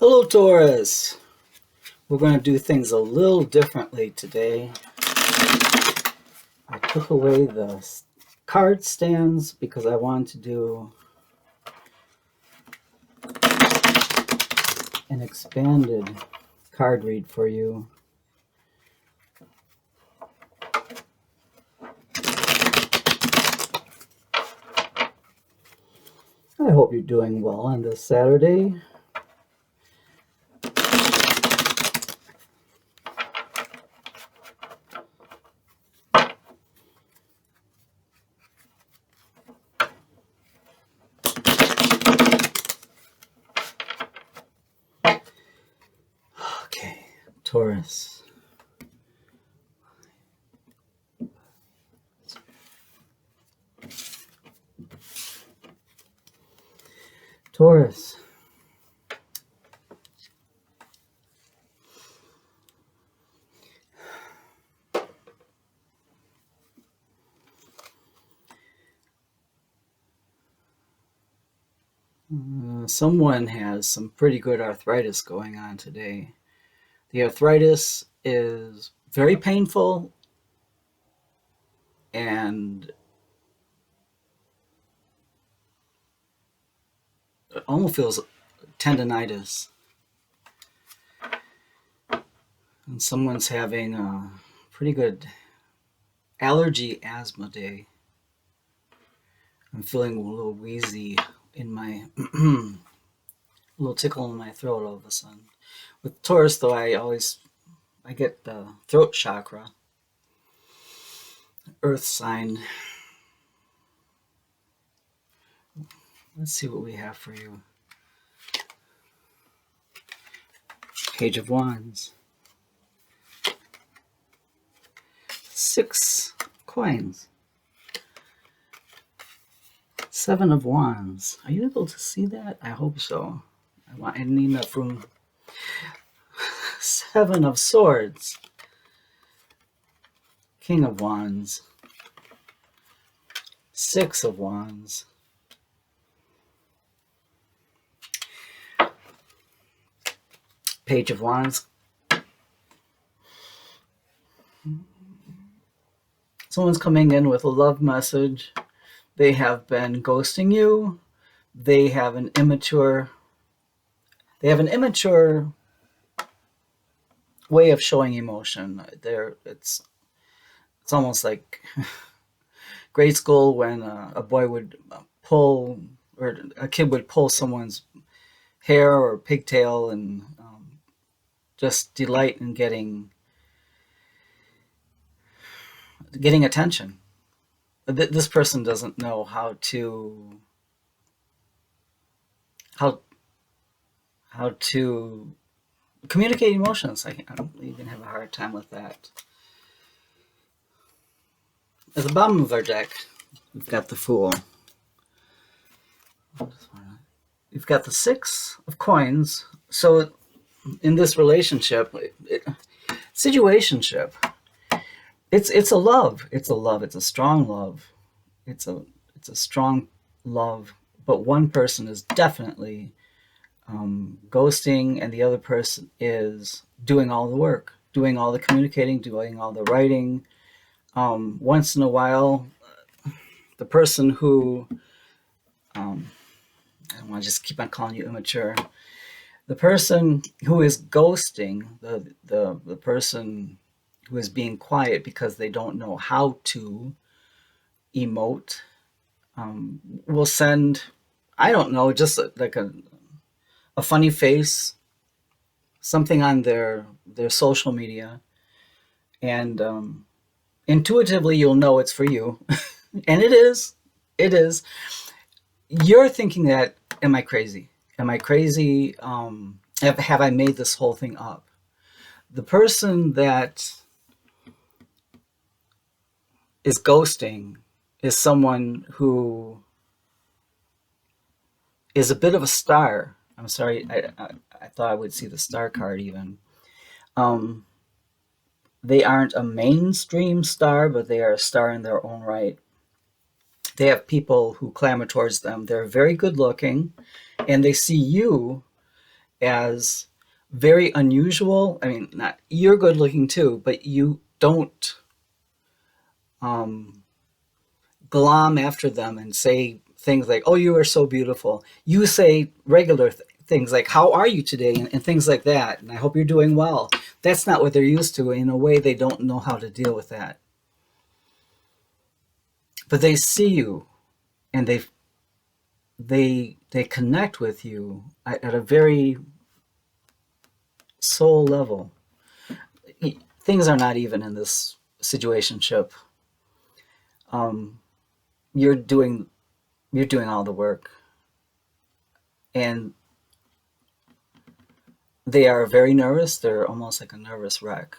Hello, Taurus. We're going to do things a little differently today. I took away the card stands because I wanted to do an expanded card read for you. I hope you're doing well on this Saturday. Okay, Taurus. Taurus. Someone has some pretty good arthritis going on today. The arthritis is very painful and it almost feels tendonitis. And someone's having a pretty good allergy asthma day. I'm feeling a little wheezy in my a little tickle in my throat all of a sudden. With Taurus, though, I get the throat chakra, earth sign. Let's see what we have for you. Page of Wands. 6 coins. 7 of Wands. Are you able to see that? I hope so. I need enough room. 7 of Swords. King of Wands. 6 of Wands. Page of Wands. Someone's coming in with a love message. They have been ghosting you. They have an immature way of showing emotion. It's almost like grade school when a boy would pull, or a kid would pull someone's hair or pigtail and just delight in getting attention. This person doesn't know how to communicate emotions. I even have a hard time with that. At the bottom of our deck, we've got the Fool. We've got the 6 of Coins. So in this relationship, situationship, it's a love. It's a love. It's a strong love. It's a strong love. But one person is definitely ghosting, and the other person is doing all the work, doing all the communicating, doing all the writing. Once in a while, the person who I don't want to just keep on calling you immature. The person who is ghosting, the person who is being quiet because they don't know how to emote, will send, I don't know, just like a funny face, something on their social media, and intuitively you'll know it's for you. And it is. You're thinking that, am I crazy? Am I crazy? Have I made this whole thing up? The person that is ghosting is someone who is a bit of a star. I'm sorry, I thought I would see the star card even. They aren't a mainstream star, but they are a star in their own right. They have people who clamor towards them. They're very good looking, and they see you as very unusual. I mean, not you're good looking too, but you don't um, glom after them and say things like, "Oh, you are so beautiful." You say regular things like, "How are you today?" And things like that. And I hope you're doing well. That's not what they're used to. In a way, they don't know how to deal with that. But they see you, and they connect with you at a very soul level. Things are not even in this situationship. Um, you're doing you're doing all the work, and they are very nervous. They're almost like a nervous wreck.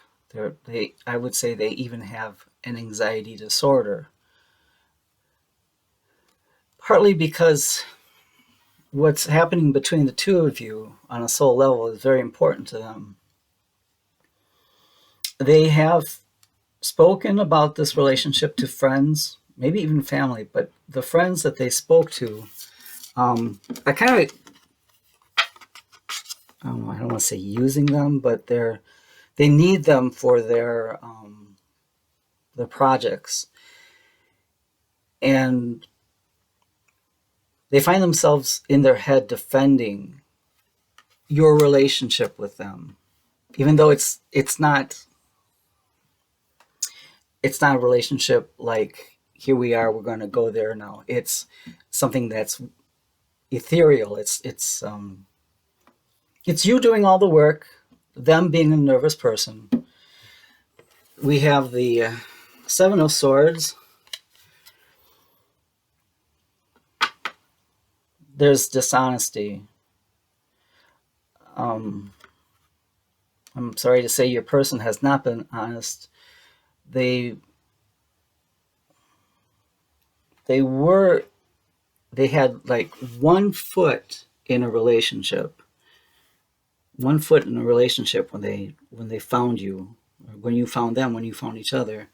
I would say they even have an anxiety disorder, partly because what's happening between the two of you on a soul level is very important to them. They have spoken about this relationship to friends, maybe even family, but the friends that they spoke to, I kind of, I don't know, I don't want to say using them, but they need them for their projects, and they find themselves in their head defending your relationship with them, even though it's not a relationship like here we are, we're going to go there now. It's something that's ethereal. It's you doing all the work, them being a nervous person. We have the Seven of Swords. There's dishonesty. Um, I'm sorry to say your person has not been honest. They they were they had like 1 foot in a relationship, 1 foot in a relationship when they found you, or when you found them, when you found each other,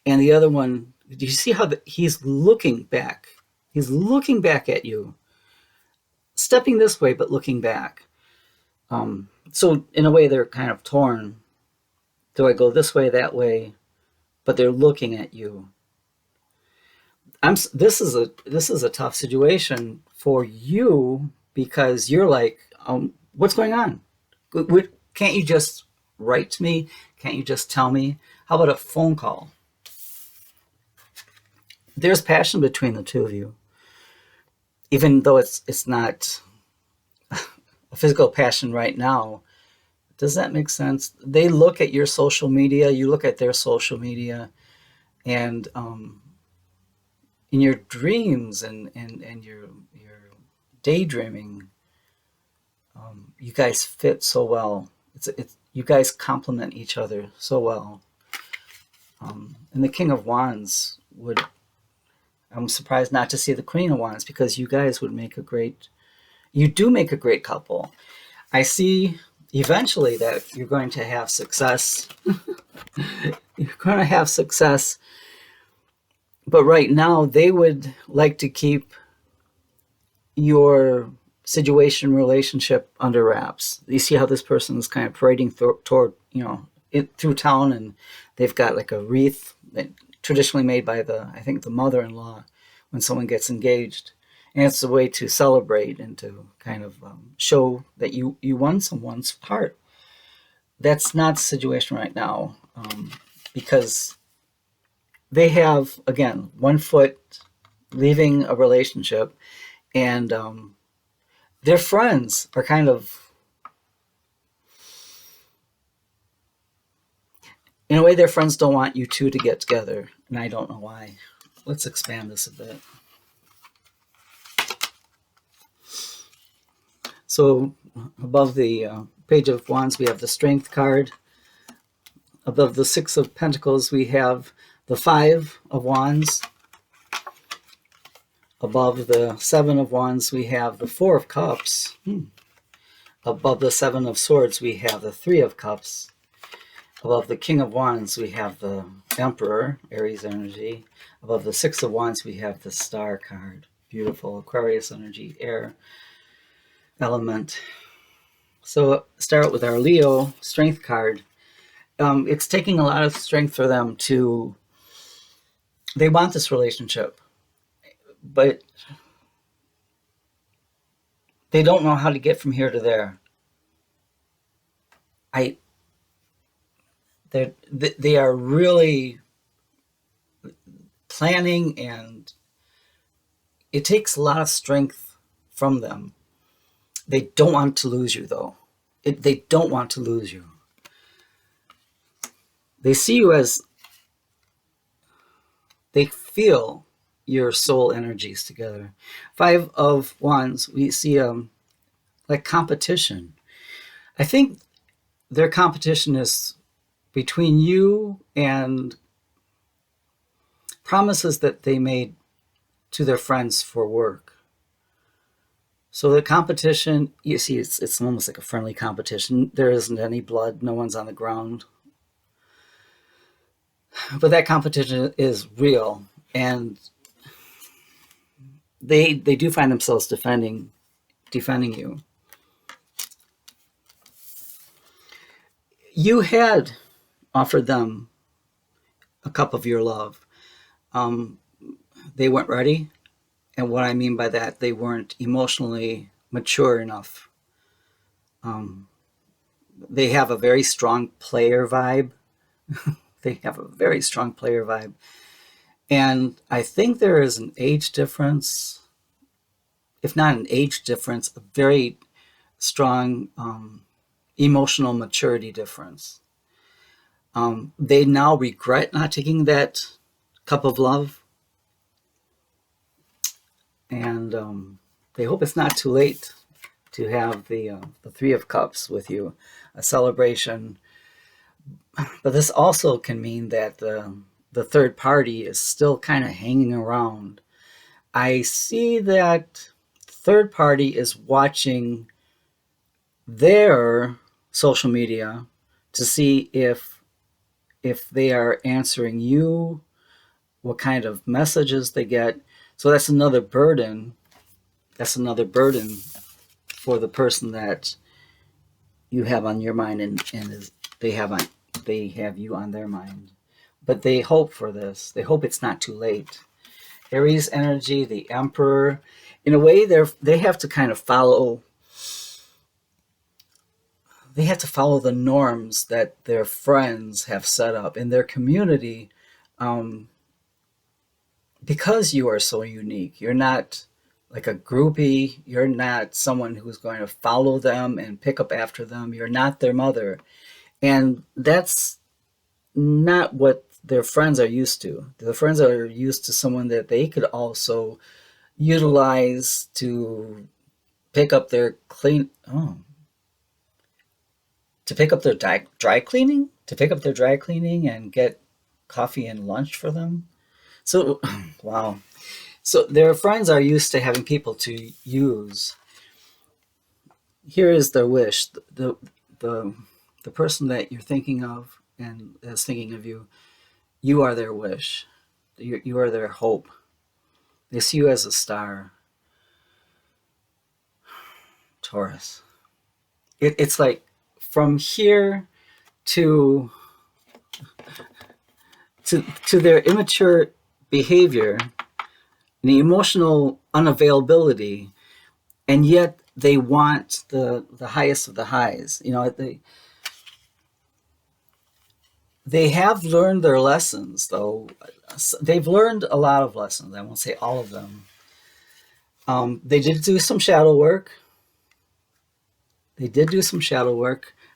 and the other one. Do you see how he's looking back? He's looking back at you, stepping this way but looking back. So in a way, they're kind of torn. Do I go this way, that way? But they're looking at you. This is a tough situation for you because you're like, what's going on? Can't you just write to me? Can't you just tell me? How about a phone call? There's passion between the two of you, even though it's not a physical passion right now. Does that make sense? They look at your social media, you look at their social media, and in your dreams and your daydreaming, you guys fit so well. It's you guys complement each other so well. And the King of Wands would. I'm surprised not to see the Queen of Wands because you guys would make a great. You do make a great couple. I see eventually that you're going to have success. You're going to have success, but right now they would like to keep your situation relationship under wraps. You see how this person is kind of parading toward through town, and they've got like a wreath that traditionally made by I think the mother-in-law when someone gets engaged, and it's a way to celebrate and to kind of show that you won someone's heart. That's not the situation right now, because they have, again, 1 foot leaving a relationship, and their friends are kind of, in a way, their friends don't want you two to get together, and I don't know why. Let's expand this a bit. So above the Page of Wands, we have the Strength card. Above the Six of Pentacles, we have the Five of Wands. Above the Seven of Wands, we have the Four of Cups. Above the Seven of Swords, we have the Three of Cups. Above the King of Wands, we have the Emperor, Aries energy. Above the Six of Wands, we have the Star card. Beautiful Aquarius energy, air element. So start with our Leo strength card. It's taking a lot of strength for them to, they want this relationship, but they don't know how to get from here to there. I, they are really planning, and it takes a lot of strength from them. They don't want to lose you, though. They don't want to lose you. They see you as, they feel your soul energies together. Five of Wands, we see like competition. I think their competition is between you and promises that they made to their friends for work. So the competition, you see, it's almost like a friendly competition. There isn't any blood. No one's on the ground. But that competition is real, and they do find themselves defending you. You had offered them a cup of your love. They weren't ready. And what I mean by that, they weren't emotionally mature enough. They have a very strong player vibe. They have a very strong player vibe. And I think there is an age difference, if not an age difference, a very strong emotional maturity difference. They now regret not taking that cup of love, and they hope it's not too late to have the Three of Cups with you, a celebration. But this also can mean that the third party is still kind of hanging around. I see that third party is watching their social media to see if they are answering you, what kind of messages they get. So that's another burden. That's another burden for the person that you have on your mind, and they have you on their mind. But they hope for this. They hope it's not too late. Aries energy, the Emperor. In a way, they have to kind of follow. They have to follow the norms that their friends have set up in their community, because you are so unique. You're not like a groupie. You're not someone who's going to follow them and pick up after them. You're not their mother. And that's not what their friends are used to. Their friends are used to someone that they could also utilize to pick up their to pick up their dry cleaning, and get coffee and lunch for them. So, wow. So their friends are used to having people to use. Here is their wish. The person that you're thinking of and is thinking of you, you are their wish. You are their hope. They see you as a star. Taurus. It's like from here to their immature behavior, the emotional unavailability, and yet they want the highest of the highs. You know, they have learned their lessons, though. They've learned a lot of lessons. I won't say all of them. They did do some shadow work.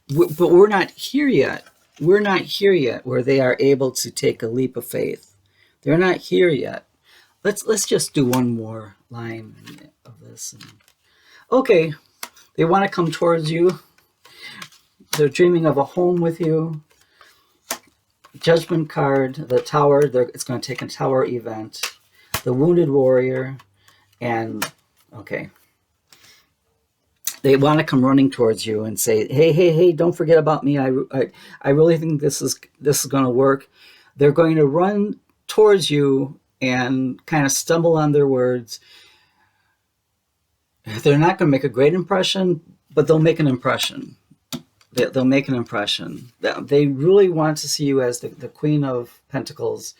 But we're not here yet. We're not here yet where they are able to take a leap of faith. They're not here yet. Let's just do one more line of this. Okay, they want to come towards you. They're dreaming of a home with you. Judgment card, the Tower. It's going to take a Tower event. The Wounded Warrior, and okay. They want to come running towards you and say, hey, don't forget about me. I really think this is going to work. They're going to run towards you and kind of stumble on their words. They're not going to make a great impression, but they'll make an impression. They'll make an impression. They really want to see you as the Queen of Pentacles.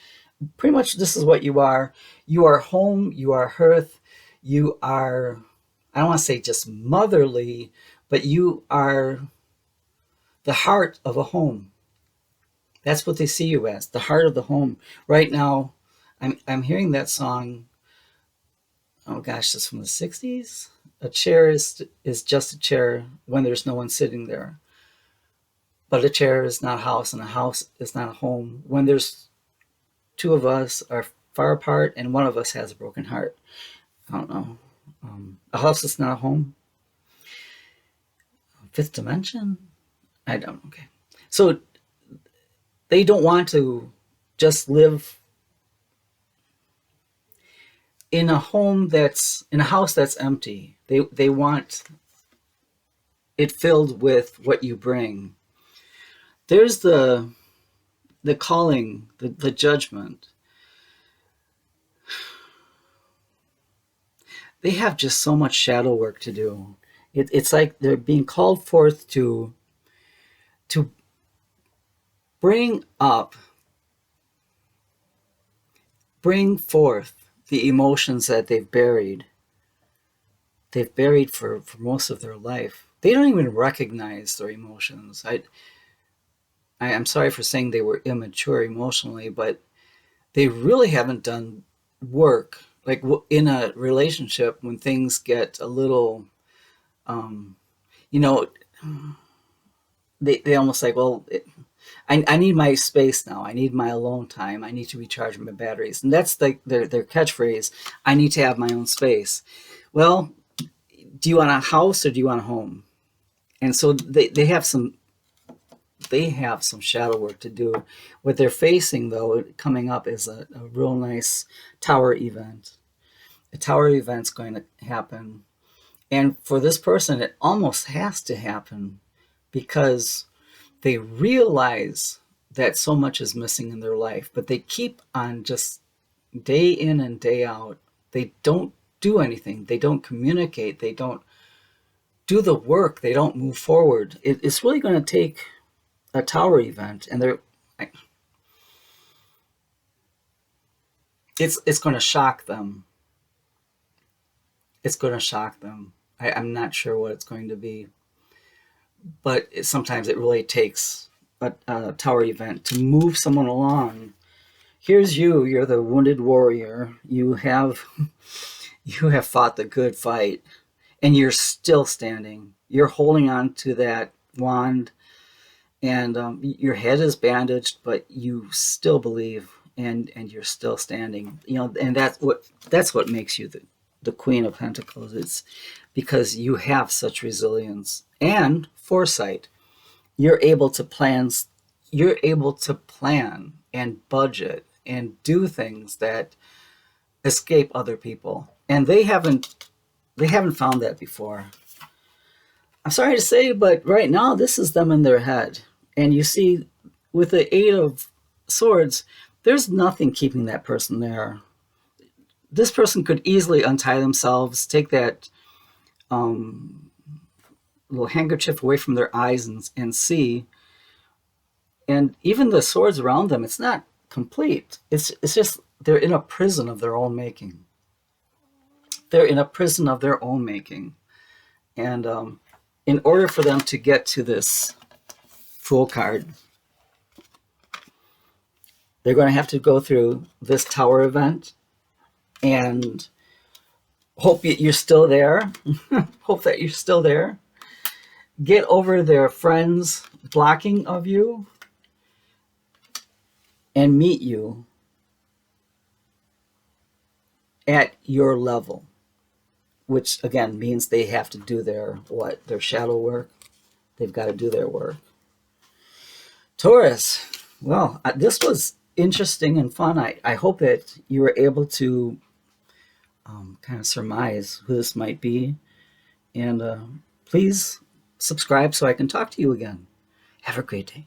Pretty much this is what you are. You are home, you are hearth, you are, I don't want to say just motherly, but you are the heart of a home. That's what they see you as, the heart of the home. Right now, I'm hearing that song, oh gosh, it's from the 60s. A chair is just a chair when there's no one sitting there. But a chair is not a house, and a house is not a home when there's two of us are far apart and one of us has a broken heart. I don't know. A house is not a home. Fifth dimension? I don't know. Okay. So they don't want to just live in a home that's in a house that's empty. They want it filled with what you bring. There's the calling, the judgment. They have just so much shadow work to do. It's like they're being called forth to bring forth the emotions that they've buried for most of their life. They don't even recognize their emotions. I'm sorry for saying they were immature emotionally, but they really haven't done work. Like in a relationship, when things get a little, you know, they almost like, well, I need my space now. I need my alone time. I need to recharge my batteries. And that's like their catchphrase. I need to have my own space. Well, do you want a house or do you want a home? And so they have some shadow work to do. What they're facing, though, coming up is a real nice tower event. A tower event's going to happen. And for this person, it almost has to happen because they realize that so much is missing in their life, but they keep on just day in and day out. They don't do anything. They don't communicate. They don't do the work. They don't move forward. It's really going to take a tower event, and it's going to shock them. It's going to shock them. I'm not sure what it's going to be, but sometimes it really takes a tower event to move someone along. Here's you're the wounded warrior. You have fought the good fight, and you're still standing. You're holding on to that wand, and your head is bandaged, but you still believe, and you're still standing. And that's what makes you the Queen of Pentacles. It's because you have such resilience and foresight. You're able to plan and budget and do things that escape other people, and they haven't found that before. I'm sorry to say, but right now this is them in their head. And you see, with the Eight of Swords, there's nothing keeping that person there. This person could easily untie themselves, take that little handkerchief away from their eyes and see. And even the swords around them, it's not complete. It's just they're in a prison of their own making. They're in a prison of their own making. And in order for them to get to this Fool card, they're going to have to go through this tower event and hope you're still there. Hope that you're still there. Get over their friends' blocking of you and meet you at your level, which again means they have to do their shadow work. They've got to do their work. Taurus, well, this was interesting and fun. I hope that you were able to kind of surmise who this might be. And please subscribe so I can talk to you again. Have a great day.